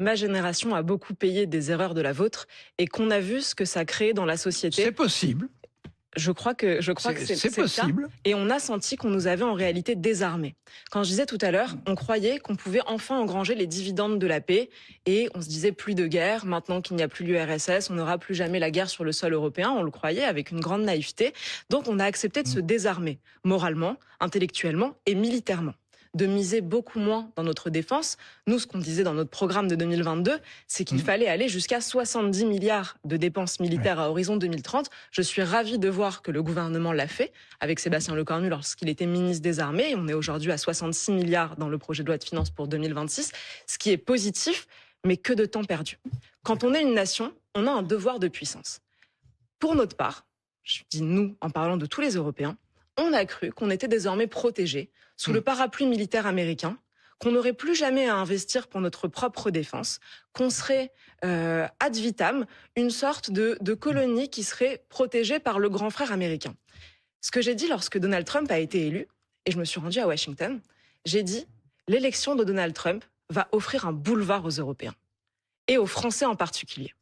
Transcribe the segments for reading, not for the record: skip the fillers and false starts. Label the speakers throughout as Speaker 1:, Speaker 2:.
Speaker 1: ma génération a beaucoup payé des erreurs de la vôtre et qu'on a vu ce que ça crée dans la société.
Speaker 2: C'est possible.
Speaker 1: Je crois que c'est
Speaker 2: possible.
Speaker 1: le cas. Et on a senti qu'on nous avait en réalité désarmés. Quand je disais tout à l'heure, on croyait qu'on pouvait enfin engranger les dividendes de la paix et on se disait plus de guerre. Maintenant qu'il n'y a plus l'URSS, on n'aura plus jamais la guerre sur le sol européen. On le croyait avec une grande naïveté. Donc on a accepté de se désarmer moralement, intellectuellement et militairement, de miser beaucoup moins dans notre défense. Nous, ce qu'on disait dans notre programme de 2022, c'est qu'il fallait aller jusqu'à 70 milliards de dépenses militaires à horizon 2030. Je suis ravie de voir que le gouvernement l'a fait avec Sébastien Lecornu lorsqu'il était ministre des Armées. On est aujourd'hui à 66 milliards dans le projet de loi de finances pour 2026, ce qui est positif, mais que de temps perdu. Quand on est une nation, on a un devoir de puissance. Pour notre part, je dis nous en parlant de tous les Européens, on a cru qu'on était désormais protégés sous le parapluie militaire américain, qu'on n'aurait plus jamais à investir pour notre propre défense, qu'on serait ad vitam, une sorte de colonie qui serait protégée par le grand frère américain. Ce que j'ai dit lorsque Donald Trump a été élu, et je me suis rendue à Washington, j'ai dit l'élection de Donald Trump va offrir un boulevard aux Européens, et aux Français en particulier.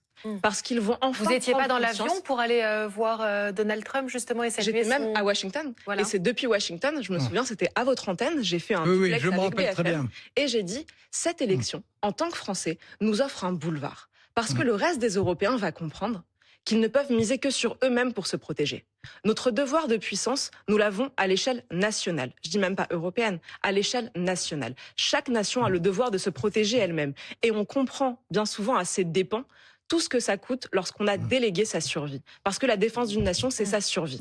Speaker 1: Parce qu'ils vont enfin.
Speaker 3: Vous n'étiez pas dans
Speaker 1: conscience.
Speaker 3: l'avion pour aller voir Donald Trump justement et saluer
Speaker 1: J'étais même à Washington. Voilà. Et c'est depuis Washington, je me souviens, c'était à votre antenne, j'ai fait un duplex
Speaker 2: je me
Speaker 1: avec
Speaker 2: rappelle
Speaker 1: BFM,
Speaker 2: très bien.
Speaker 1: Et j'ai dit, cette élection, en tant que Français, nous offre un boulevard. Parce que le reste des Européens va comprendre qu'ils ne peuvent miser que sur eux-mêmes pour se protéger. Notre devoir de puissance, nous l'avons à l'échelle nationale. Je dis même pas européenne, à l'échelle nationale. Chaque nation a le devoir de se protéger elle-même. Et on comprend bien souvent à ses dépens tout ce que ça coûte lorsqu'on a délégué sa survie. Parce que la défense d'une nation, c'est sa survie.